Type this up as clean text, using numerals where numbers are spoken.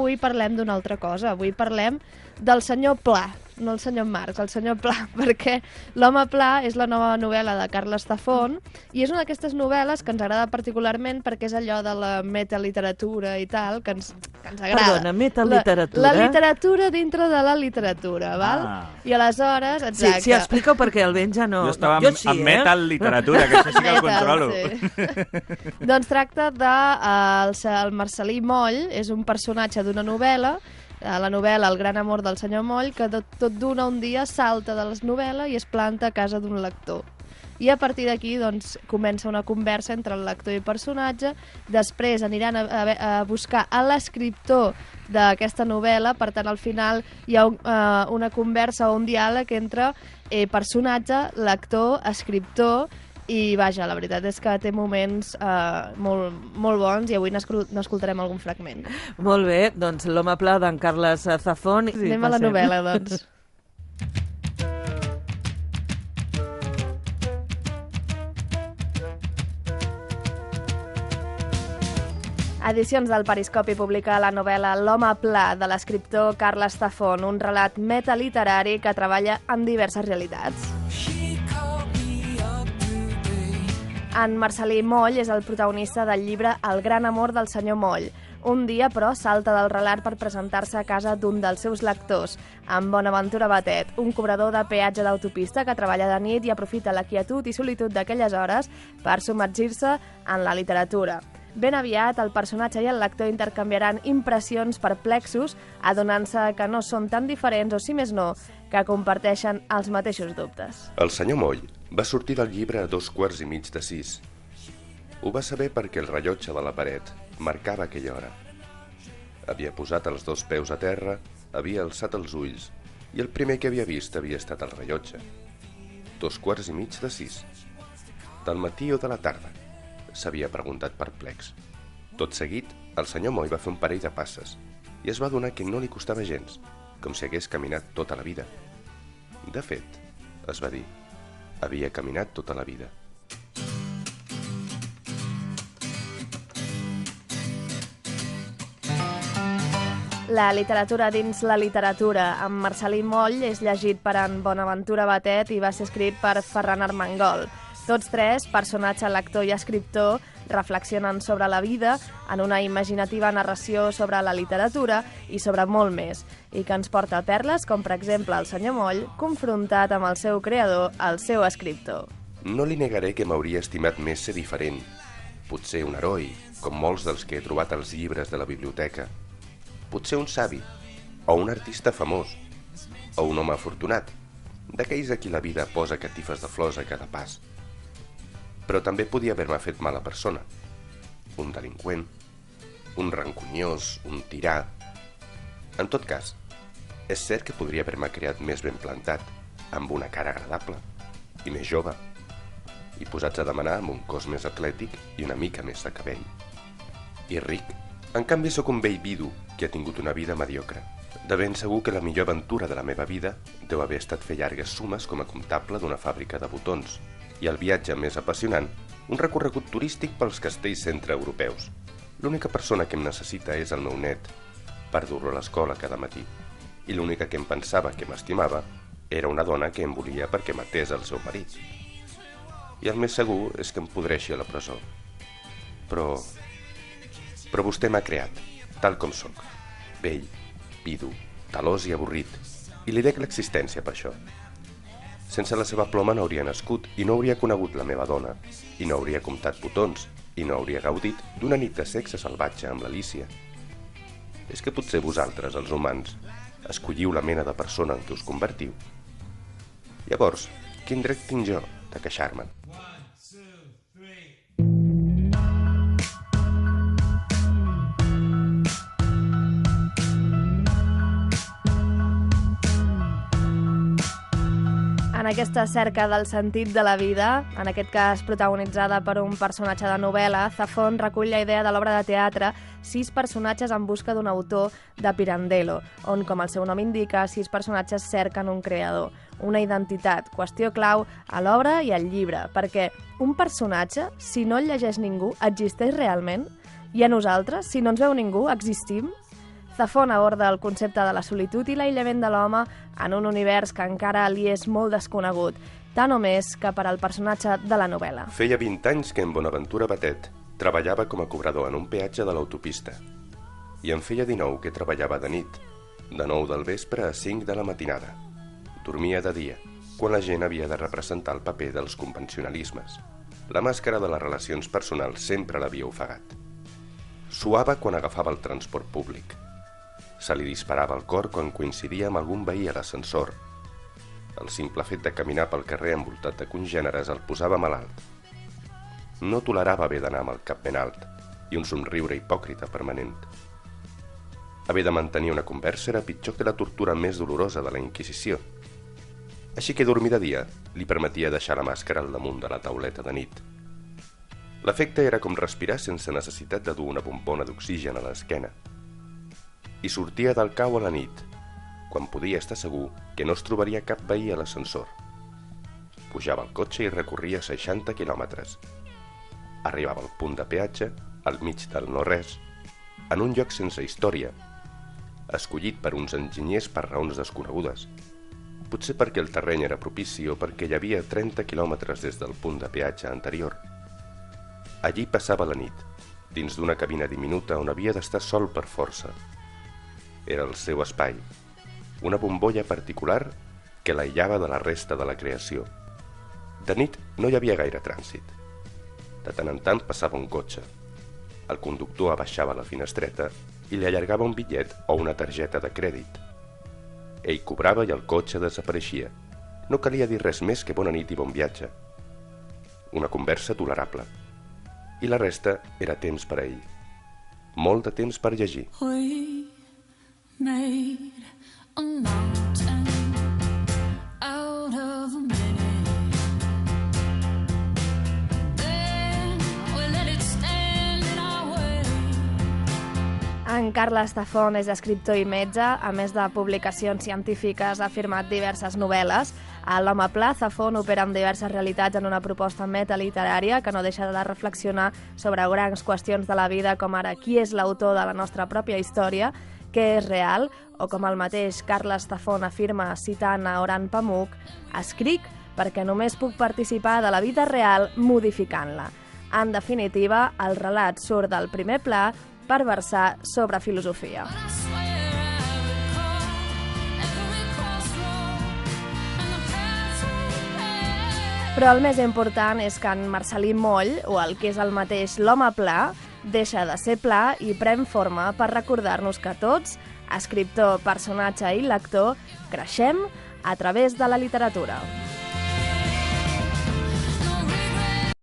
Avui parlem d'una altra cosa, avui parlem del senyor Pla, no el senyor Marx, el senyor Pla, perquè L'home Pla és la nova novel·la de Carles Tafón i és una d'aquestes novel·les que ens agrada particularment perquè és allò de la metaliteratura i tal, que ens agrada. Perdona, metaliteratura? La literatura dintre de la literatura, val? I aleshores, exacte. Sí, explica-ho perquè el Ben ja no... Jo estava amb metal literatura, que això sí que el controlo. Sí. Doncs tracta de el Marcel·lí Moll, és un personatge d'una novel·la, la novel·la El gran amor del senyor Moll, que tot d'una un dia salta de les novel·la i es planta a casa d'un lector. I a partir d'aquí doncs, comença una conversa entre el lector i el personatge, després aniran a buscar a l'escriptor d'aquesta novel·la, per tant al final hi ha una conversa o un diàleg entre personatge, lector, escriptor, i vaja, la veritat és que té moments molt bons i avui n'escoltarem algun fragment. Molt bé, doncs L'home Pla d'en Carles Tafón. Sí, anem a la novel·la, doncs. Edicions del Periscopi publica la novel·la L'home Pla de l'escriptor Carles Tafón, un relat metaliterari que treballa en diverses realitats. En Marcel·lí Moll és el protagonista del llibre El gran amor del senyor Moll. Un dia, però, salta del relat per presentar-se a casa d'un dels seus lectors, en Bonaventura Batet, un cobrador de peatge d'autopista que treballa de nit i aprofita la quietud i solitud d'aquelles hores per submergir-se en la literatura. Ben aviat, el personatge i el lector intercanviaran impressions perplexos, adonant-se que no són tan diferents, o si més no, que comparteixen els mateixos dubtes. El senyor Moll va sortir del llibre a 5:15. Ho va saber perquè el rellotge de la paret marcava aquella hora. Havia posat els 2 peus a terra, havia alçat els ulls, i el primer que havia vist havia estat el rellotge. 5:15. Del matí o de la tarda? S'havia preguntat perplex. Tot seguit, el senyor Moll va fer un parell de passes i es va adonar que no li costava gens, com si hagués caminat tota la vida. De fet, es va dir, havia caminat tota la vida. La literatura dins la literatura, amb Marcel·lí Moll, és llegit per en Bonaventura Batet i va ser escrit per Ferran Armengol. Tots tres, personatge, lector i escriptor, reflexionen sobre la vida en una imaginativa narració sobre la literatura i sobre molt més, i que ens porta a perles com, per exemple, el senyor Moll, confrontat amb el seu creador, el seu escriptor. No li negaré que m'hauria estimat més ser diferent. Potser un heroi, com molts dels que he trobat als llibres de la biblioteca. Potser un savi, o un artista famós, o un home afortunat, d'aquells a qui la vida posa catifes de flors a cada pas. Però també podia haver-me fet mala persona. Un delinqüent, un rancuniós, un tirà. En tot cas, és cert que podria haver-me creat més ben plantat, amb una cara agradable, i més jove, i posats a demanar amb un cos més atlètic i una mica més de cabell. I ric. En canvi, sóc un vell vidu que ha tingut una vida mediocre. De ben segur que la millor aventura de la meva vida deu haver estat fer llargues sumes com a comptable d'una fàbrica de botons, i el viatge més apassionant, un recorregut turístic pels castells centreeuropeus. L'única persona que em necessita és el meu net, per dur-lo a l'escola cada matí, i l'única que em pensava que m'estimava era una dona que em volia perquè matés el seu marit. I el més segur és que em podreixi a la presó. Però vostè m'ha creat, tal com sóc, vell, vidu, talós i avorrit, i li dec l'existència per això. Sense la seva ploma no hauria nascut i no hauria conegut la meva dona, i no hauria comptat botons, i no hauria gaudit d'una nit de sexe salvatge amb l'Alícia. És que potser vosaltres, els humans, escolliu la mena de persona en què us convertiu. Llavors, quin dret tinc jo de queixar-me'n? En aquesta cerca del sentit de la vida, en aquest cas protagonitzada per un personatge de novel·la, Tafón recull la idea de l'obra de teatre 6 personatges en busca d'un autor de Pirandello, on, com el seu nom indica, 6 personatges cerquen un creador, una identitat, qüestió clau a l'obra i al llibre, perquè un personatge, si no el llegeix ningú, existeix realment? I a nosaltres, si no ens veu ningú, existim? Zafón aborda el concepte de la solitud i l'aïllament de l'home en un univers que encara li és molt desconegut, tant o més que per al personatge de la novel·la. Feia 20 anys que en Bonaventura Batet treballava com a cobrador en un peatge de l'autopista i en feia 19 que treballava de nit, de 9 del vespre a 5 de la matinada. Dormia de dia, quan la gent havia de representar el paper dels convencionalismes. La màscara de les relacions personals sempre l'havia ofegat. Suava quan agafava el transport públic. Se li disparava el cor quan coincidia amb algun veí a l'ascensor. El simple fet de caminar pel carrer envoltat de congèneres el posava malalt. No tolerava haver d'anar amb el cap ben alt i un somriure hipòcrita permanent. Haver de mantenir una conversa era pitjor que la tortura més dolorosa de la Inquisició. Així que dormir de dia li permetia deixar la màscara al damunt de la tauleta de nit. L'efecte era com respirar sense necessitat de dur una bombona d'oxigen a l'esquena. I sortia del cau a la nit, quan podia estar segur que no es trobaria cap veí a l'ascensor. Pujava al cotxe i recorria 60 quilòmetres. Arribava al punt de peatge, al mig del no-res, en un lloc sense història, escollit per uns enginyers per raons desconegudes, potser perquè el terreny era propici o perquè hi havia 30 quilòmetres des del punt de peatge anterior. Allí passava la nit, dins d'una cabina diminuta on havia d'estar sol per força. Era el seu espai, una bombolla particular que l'aïllava de la resta de la creació. De nit no hi havia gaire trànsit. De tant en tant passava un cotxe. El conductor abaixava la finestreta i li allargava un bitllet o una targeta de crèdit. Ell cobrava i el cotxe desapareixia. No calia dir res més que bona nit i bon viatge. Una conversa tolerable. I la resta era temps per a ell. Molt de temps per llegir. We made a mountain out of a minute. Then we let it stand in our way. En Carles Zafón és escriptor i metge, a més de publicacions científiques ha firmat diverses novel·les. A l'Home Pla, Zafón opera amb diverses realitats en una proposta metaliterària que no deixa de reflexionar sobre grans qüestions de la vida, com ara qui és l'autor de la nostra pròpia història, què és real, o com el mateix Carles Zafón afirma citant a Orhan Pamuk, escric perquè només puc participar de la vida real modificant-la. En definitiva, el relat surt del primer pla per versar sobre filosofia. Però el més important és que en Marcel·lí Moll, o el que és el mateix l'Home Pla, deixa de ser pla i pren forma per recordar-nos que tots, escriptor, personatge i lector, creixem a través de la literatura.